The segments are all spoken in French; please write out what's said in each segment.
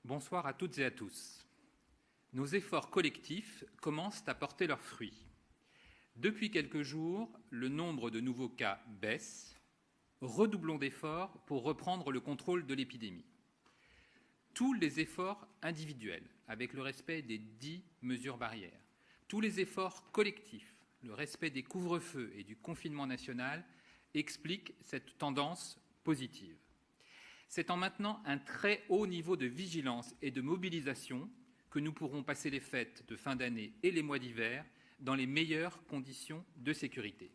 Bonsoir à toutes et à tous. Nos efforts collectifs commencent à porter leurs fruits. Depuis quelques jours, le nombre de nouveaux cas baisse. Redoublons d'efforts pour reprendre le contrôle de l'épidémie. Tous les efforts individuels, avec le respect des 10 mesures barrières, tous les efforts collectifs, le respect des couvre-feux et du confinement national, expliquent cette tendance positive. C'est en maintenant un très haut niveau de vigilance et de mobilisation que nous pourrons passer les fêtes de fin d'année et les mois d'hiver dans les meilleures conditions de sécurité.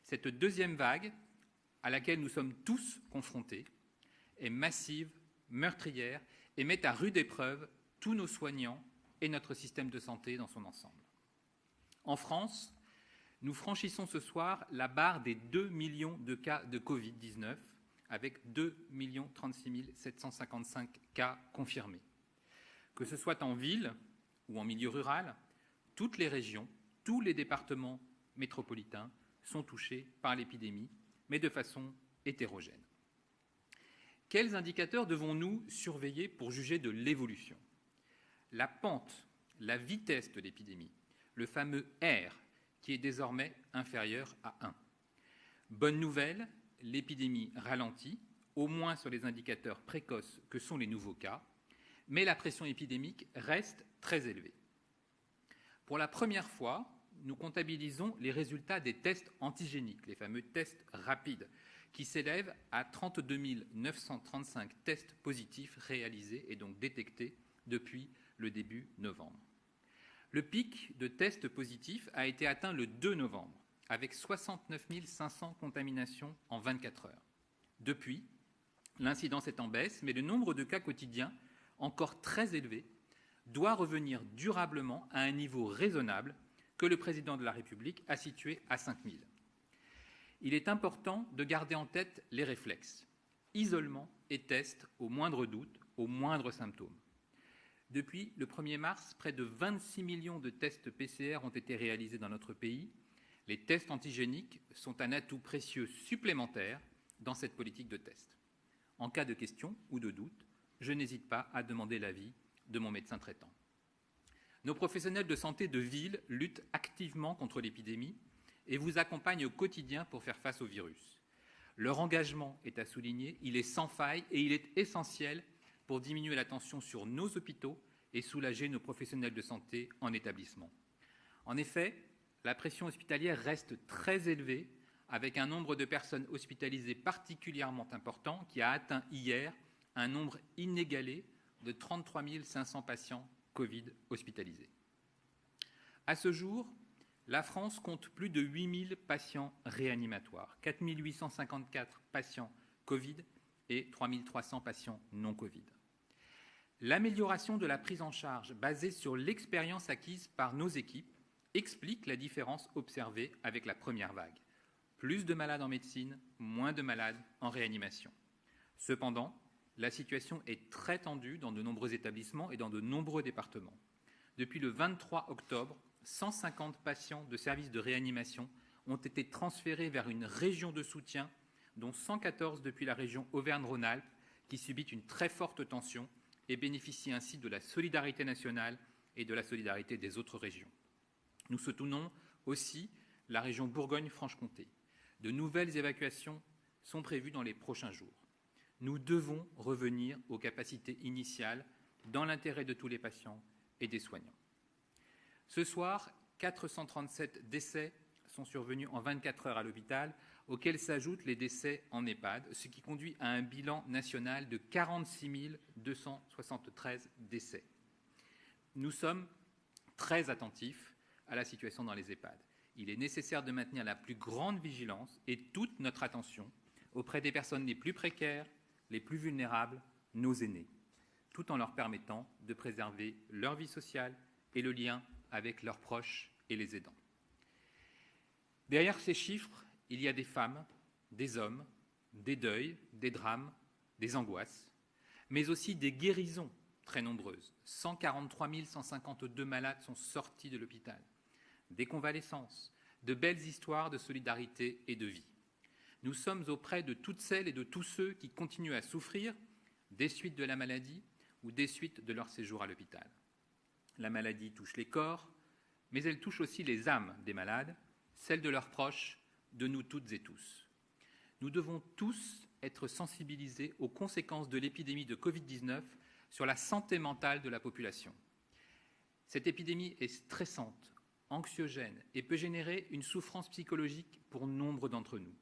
Cette deuxième vague, à laquelle nous sommes tous confrontés, est massive, meurtrière et met à rude épreuve tous nos soignants et notre système de santé dans son ensemble. En France, nous franchissons ce soir la barre des 2 millions de cas de Covid-19 avec 2 036 755 cas confirmés. Que ce soit en ville ou en milieu rural, toutes les régions, tous les départements métropolitains sont touchés par l'épidémie, mais de façon hétérogène. Quels indicateurs devons-nous surveiller pour juger de l'évolution ? La pente, la vitesse de l'épidémie, le fameux R, qui est désormais inférieur à 1. Bonne nouvelle, l'épidémie ralentit, au moins sur les indicateurs précoces que sont les nouveaux cas, mais la pression épidémique reste très élevée. Pour la première fois, nous comptabilisons les résultats des tests antigéniques, les fameux tests rapides, qui s'élèvent à 32 935 tests positifs réalisés et donc détectés depuis le début novembre. Le pic de tests positifs a été atteint le 2 novembre, avec 69 500 contaminations en 24 heures. Depuis, l'incidence est en baisse, mais le nombre de cas quotidiens, encore très élevé, doit revenir durablement à un niveau raisonnable que le président de la République a situé à 5 000. Il est important de garder en tête les réflexes, isolement et test au moindre doute, au moindre symptôme. Depuis le 1er mars, près de 26 millions de tests PCR ont été réalisés dans notre pays. Les tests antigéniques sont un atout précieux supplémentaire dans cette politique de test. En cas de question ou de doute, je n'hésite pas à demander l'avis de mon médecin traitant. Nos professionnels de santé de ville luttent activement contre l'épidémie et vous accompagnent au quotidien pour faire face au virus. Leur engagement est à souligner, il est sans faille et il est essentiel pour diminuer la tension sur nos hôpitaux et soulager nos professionnels de santé en établissement. En effet, la pression hospitalière reste très élevée, avec un nombre de personnes hospitalisées particulièrement important qui a atteint hier un nombre inégalé de 33 500 patients Covid hospitalisés. À ce jour, la France compte plus de 8 000 patients réanimatoires, 4 854 patients Covid et 3 300 patients non Covid. L'amélioration de la prise en charge basée sur l'expérience acquise par nos équipes explique la différence observée avec la première vague. Plus de malades en médecine, moins de malades en réanimation. Cependant, la situation est très tendue dans de nombreux établissements et dans de nombreux départements. Depuis le 23 octobre, 150 patients de services de réanimation ont été transférés vers une région de soutien, dont 114 depuis la région Auvergne-Rhône-Alpes, qui subit une très forte tension et bénéficie ainsi de la solidarité nationale et de la solidarité des autres régions. Nous soutenons aussi la région Bourgogne-Franche-Comté. De nouvelles évacuations sont prévues dans les prochains jours. Nous devons revenir aux capacités initiales dans l'intérêt de tous les patients et des soignants. Ce soir, 437 décès sont survenus en 24 heures à l'hôpital, auxquels s'ajoutent les décès en EHPAD, ce qui conduit à un bilan national de 46 273 décès. Nous sommes très attentifs à la situation dans les EHPAD. Il est nécessaire de maintenir la plus grande vigilance et toute notre attention auprès des personnes les plus précaires, les plus vulnérables, nos aînés, tout en leur permettant de préserver leur vie sociale et le lien avec leurs proches et les aidants. Derrière ces chiffres, il y a des femmes, des hommes, des deuils, des drames, des angoisses, mais aussi des guérisons très nombreuses. 143 152 malades sont sortis de l'hôpital, des convalescences, de belles histoires de solidarité et de vie. Nous sommes auprès de toutes celles et de tous ceux qui continuent à souffrir des suites de la maladie ou des suites de leur séjour à l'hôpital. La maladie touche les corps, mais elle touche aussi les âmes des malades, celles de leurs proches, de nous toutes et tous. Nous devons tous être sensibilisés aux conséquences de l'épidémie de Covid-19 sur la santé mentale de la population. Cette épidémie est stressante, anxiogène et peut générer une souffrance psychologique pour nombre d'entre nous.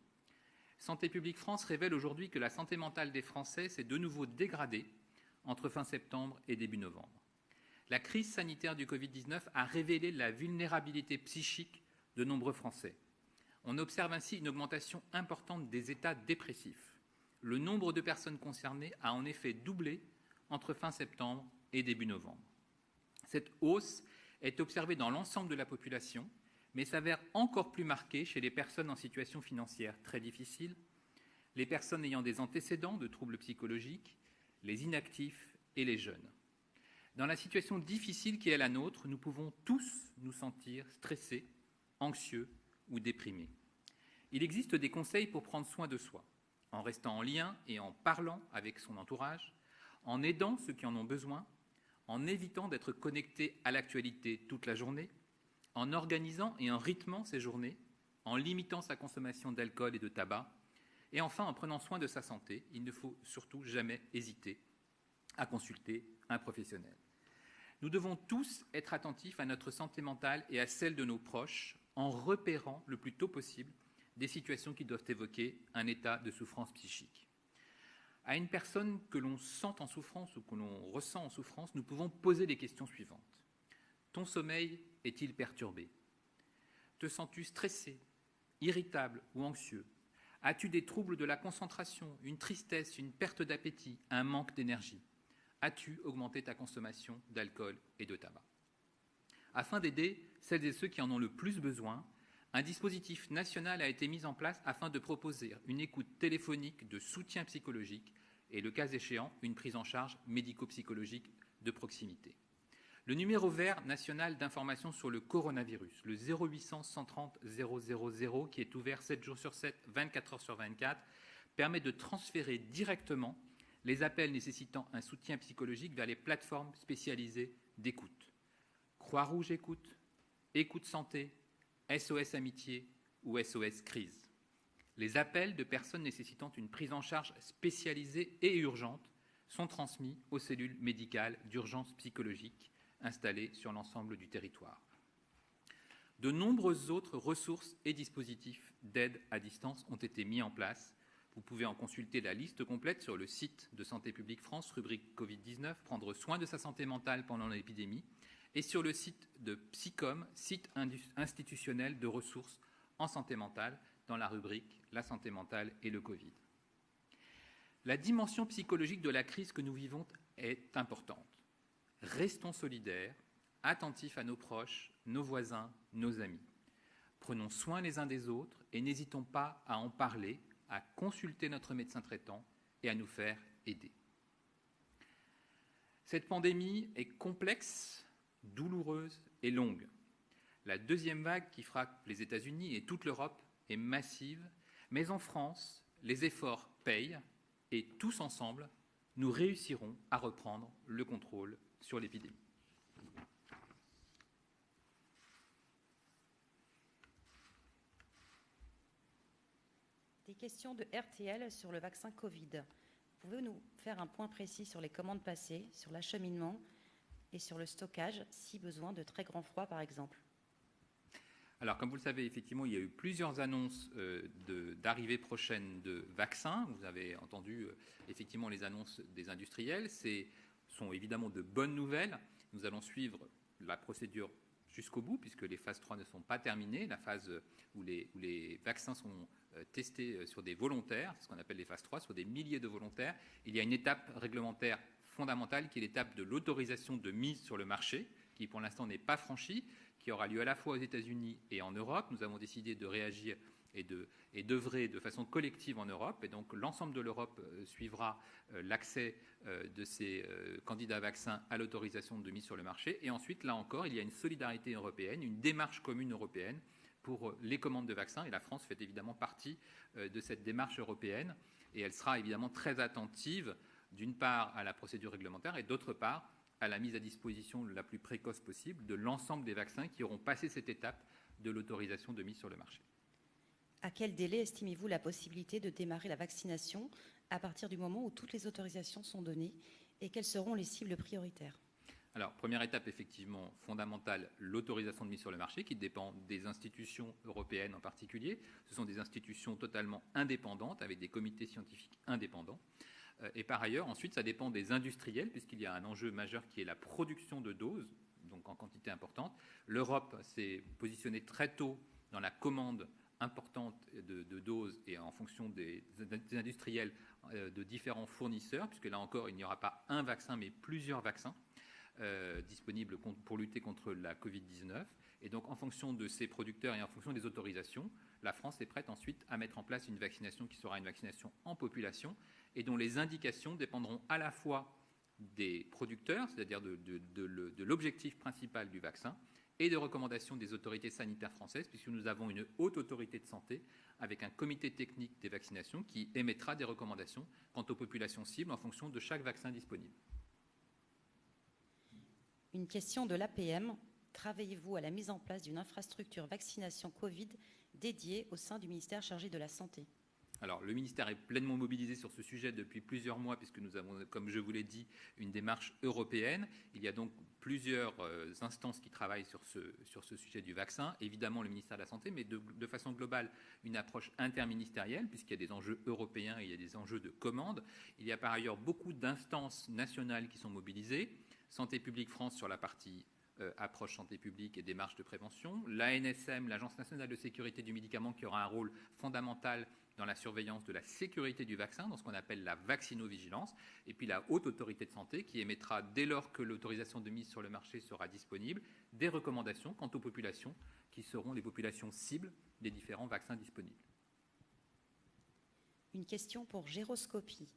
Santé publique France révèle aujourd'hui que la santé mentale des Français s'est de nouveau dégradée entre fin septembre et début novembre. La crise sanitaire du Covid-19 a révélé la vulnérabilité psychique de nombreux Français. On observe ainsi une augmentation importante des états dépressifs. Le nombre de personnes concernées a en effet doublé entre fin septembre et début novembre. Cette hausse est observée dans l'ensemble de la population, mais s'avère encore plus marquée chez les personnes en situation financière très difficile, les personnes ayant des antécédents de troubles psychologiques, les inactifs et les jeunes. Dans la situation difficile qui est la nôtre, nous pouvons tous nous sentir stressés, anxieux ou déprimés. Il existe des conseils pour prendre soin de soi, en restant en lien et en parlant avec son entourage, en aidant ceux qui en ont besoin, en évitant d'être connecté à l'actualité toute la journée, en organisant et en rythmant ses journées, en limitant sa consommation d'alcool et de tabac, et enfin en prenant soin de sa santé. Il ne faut surtout jamais hésiter à consulter un professionnel. Nous devons tous être attentifs à notre santé mentale et à celle de nos proches en repérant le plus tôt possible des situations qui doivent évoquer un état de souffrance psychique. À une personne que l'on sent en souffrance ou que l'on ressent en souffrance, nous pouvons poser les questions suivantes. Ton sommeil est-il perturbé ? Te sens-tu stressé, irritable ou anxieux ? As-tu des troubles de la concentration, une tristesse, une perte d'appétit, un manque d'énergie ? As-tu augmenté ta consommation d'alcool et de tabac ? Afin d'aider celles et ceux qui en ont le plus besoin, un dispositif national a été mis en place afin de proposer une écoute téléphonique de soutien psychologique et, le cas échéant, une prise en charge médico-psychologique de proximité. Le numéro vert national d'information sur le coronavirus, le 0800 130 000, qui est ouvert 7 jours sur 7, 24 heures sur 24, permet de transférer directement les appels nécessitant un soutien psychologique vers les plateformes spécialisées d'écoute. Croix-Rouge Écoute, Écoute Santé, SOS Amitié ou SOS Crise. Les appels de personnes nécessitant une prise en charge spécialisée et urgente sont transmis aux cellules médicales d'urgence psychologique installées sur l'ensemble du territoire. De nombreuses autres ressources et dispositifs d'aide à distance ont été mis en place. Vous pouvez en consulter la liste complète sur le site de Santé publique France, rubrique Covid-19, prendre soin de sa santé mentale pendant l'épidémie, et sur le site de Psycom, site institutionnel de ressources en santé mentale, dans la rubrique La santé mentale et le Covid. La dimension psychologique de la crise que nous vivons est importante. Restons solidaires, attentifs à nos proches, nos voisins, nos amis. Prenons soin les uns des autres et n'hésitons pas à en parler, à consulter notre médecin traitant et à nous faire aider. Cette pandémie est complexe, douloureuse et longue. La deuxième vague qui frappe les États-Unis et toute l'Europe est massive, mais en France, les efforts payent et tous ensemble, nous réussirons à reprendre le contrôle sur l'épidémie. Des questions de RTL sur le vaccin Covid. Pouvez-vous nous faire un point précis sur les commandes passées, sur l'acheminement et sur le stockage, si besoin de très grand froid par exemple ? Alors, comme vous le savez, effectivement, il y a eu plusieurs annonces d'arrivée prochaine de vaccins. Vous avez entendu effectivement les annonces des industriels. Ce sont évidemment de bonnes nouvelles. Nous allons suivre la procédure jusqu'au bout, puisque les phases 3 ne sont pas terminées. La phase où les vaccins sont testés sur des volontaires, c'est ce qu'on appelle les phases 3, sur des milliers de volontaires. Il y a une étape réglementaire fondamentale qui est l'étape de l'autorisation de mise sur le marché, qui pour l'instant n'est pas franchie, qui aura lieu à la fois aux États-Unis et en Europe. Nous avons décidé de réagir et d'œuvrer de façon collective en Europe. Et donc l'ensemble de l'Europe suivra l'accès de ces candidats vaccins à l'autorisation de mise sur le marché. Et ensuite, là encore, il y a une solidarité européenne, une démarche commune européenne pour les commandes de vaccins. Et la France fait évidemment partie de cette démarche européenne. Et elle sera évidemment très attentive d'une part à la procédure réglementaire et d'autre part à la mise à disposition la plus précoce possible de l'ensemble des vaccins qui auront passé cette étape de l'autorisation de mise sur le marché. À quel délai estimez-vous la possibilité de démarrer la vaccination à partir du moment où toutes les autorisations sont données et quelles seront les cibles prioritaires ? Alors, première étape effectivement fondamentale, l'autorisation de mise sur le marché qui dépend des institutions européennes en particulier. Ce sont des institutions totalement indépendantes avec des comités scientifiques indépendants. Et par ailleurs, ensuite, ça dépend des industriels puisqu'il y a un enjeu majeur qui est la production de doses, donc en quantité importante. L'Europe s'est positionnée très tôt dans la commande importante de doses et en fonction des industriels de différents fournisseurs, puisque là encore, il n'y aura pas un vaccin, mais plusieurs vaccins disponibles pour lutter contre la Covid-19. Et donc, en fonction de ces producteurs et en fonction des autorisations, la France est prête ensuite à mettre en place une vaccination qui sera une vaccination en population et dont les indications dépendront à la fois des producteurs, c'est-à-dire de l'objectif principal du vaccin, et des recommandations des autorités sanitaires françaises, puisque nous avons une haute autorité de santé avec un comité technique des vaccinations qui émettra des recommandations quant aux populations cibles en fonction de chaque vaccin disponible. Une question de l'APM. Travaillez-vous à la mise en place d'une infrastructure vaccination Covid dédiée au sein du ministère chargé de la Santé ? Alors, le ministère est pleinement mobilisé sur ce sujet depuis plusieurs mois, puisque nous avons, comme je vous l'ai dit, une démarche européenne. Il y a donc plusieurs instances qui travaillent sur ce sujet du vaccin. Évidemment, le ministère de la Santé, mais de façon globale, une approche interministérielle, puisqu'il y a des enjeux européens et il y a des enjeux de commande. Il y a par ailleurs beaucoup d'instances nationales qui sont mobilisées. Santé publique France sur la partie approche santé publique et démarche de prévention. L'ANSM, l'Agence nationale de sécurité du médicament, qui aura un rôle fondamental dans la surveillance de la sécurité du vaccin, dans ce qu'on appelle la vaccinovigilance, et puis la haute autorité de santé qui émettra, dès lors que l'autorisation de mise sur le marché sera disponible, des recommandations quant aux populations qui seront les populations cibles des différents vaccins disponibles. Une question pour Géroscopie.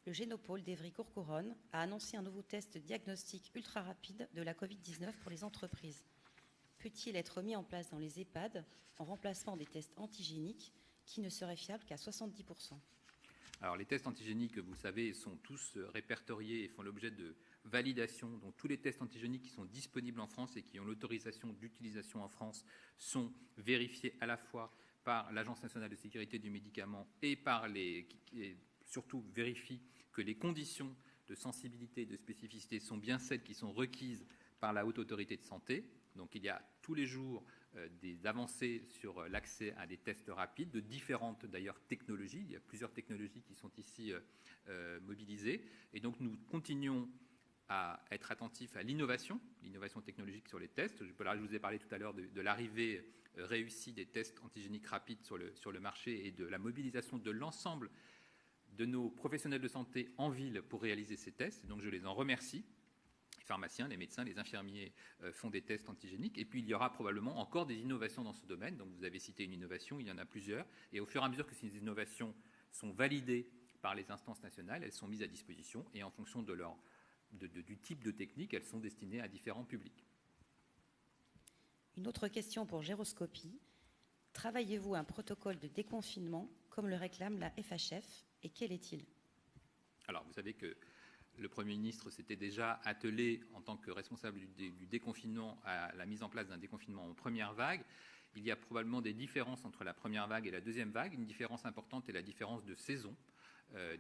Le Génopôle d'Évry-Courcouronnes a annoncé un nouveau test diagnostic ultra rapide de la Covid-19 pour les entreprises. Peut-il être mis en place dans les EHPAD en remplacement des tests antigéniques qui ne seraient fiables qu'à 70%? Alors, les tests antigéniques, vous le savez, sont tous répertoriés et font l'objet de validation. Donc, tous les tests antigéniques qui sont disponibles en France et qui ont l'autorisation d'utilisation en France sont vérifiés à la fois par l'Agence nationale de sécurité du médicament et surtout vérifient que les conditions de sensibilité et de spécificité sont bien celles qui sont requises par la haute autorité de santé. Donc, il y a tous les jours des avancées sur l'accès à des tests rapides de différentes d'ailleurs technologies. Il y a plusieurs technologies qui sont ici mobilisées. Et donc nous continuons à être attentifs à l'innovation technologique sur les tests. Je vous ai parlé tout à l'heure de l'arrivée réussie des tests antigéniques rapides sur le marché et de la mobilisation de l'ensemble de nos professionnels de santé en ville pour réaliser ces tests. Donc je les en remercie. Les pharmaciens, les médecins, les infirmiers font des tests antigéniques. Et puis, il y aura probablement encore des innovations dans ce domaine. Donc, vous avez cité une innovation, il y en a plusieurs. Et au fur et à mesure que ces innovations sont validées par les instances nationales, elles sont mises à disposition. Et en fonction du type de technique, elles sont destinées à différents publics. Une autre question pour Géroscopie. Travaillez-vous à un protocole de déconfinement comme le réclame la FHF et quel est-il? Alors, vous savez que le Premier ministre s'était déjà attelé en tant que responsable du déconfinement à la mise en place d'un déconfinement en première vague. Il y a probablement des différences entre la première vague et la deuxième vague. Une différence importante est la différence de saison.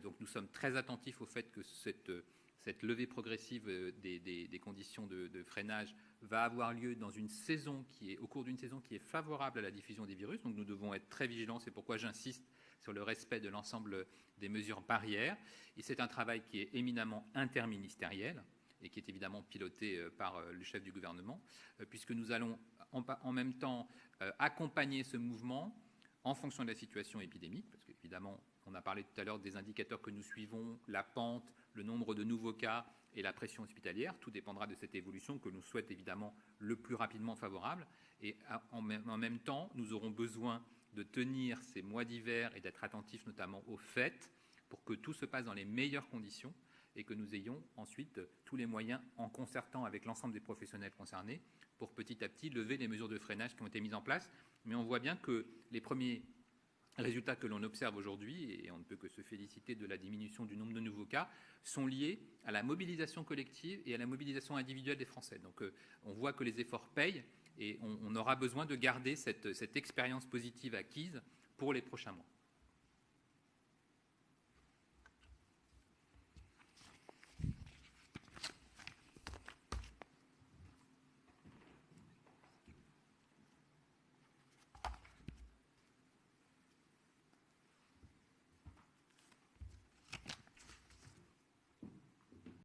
Donc nous sommes très attentifs au fait que cette levée progressive des conditions de freinage va avoir lieu dans une saison au cours d'une saison qui est favorable à la diffusion des virus. Donc nous devons être très vigilants. C'est pourquoi j'insiste sur le respect de l'ensemble des mesures barrières. Et c'est un travail qui est éminemment interministériel et qui est évidemment piloté par le chef du gouvernement, puisque nous allons en même temps accompagner ce mouvement en fonction de la situation épidémique, parce qu'évidemment, on a parlé tout à l'heure des indicateurs que nous suivons, la pente, le nombre de nouveaux cas et la pression hospitalière. Tout dépendra de cette évolution que nous souhaitons évidemment le plus rapidement favorable. Et en même temps, nous aurons besoin de tenir ces mois d'hiver et d'être attentifs notamment aux fêtes pour que tout se passe dans les meilleures conditions et que nous ayons ensuite tous les moyens, en concertant avec l'ensemble des professionnels concernés, pour petit à petit lever les mesures de freinage qui ont été mises en place. Mais on voit bien que les premiers résultats que l'on observe aujourd'hui, et on ne peut que se féliciter de la diminution du nombre de nouveaux cas, sont liés à la mobilisation collective et à la mobilisation individuelle des Français. Donc on voit que les efforts payent et on aura besoin de garder cette expérience positive acquise pour les prochains mois.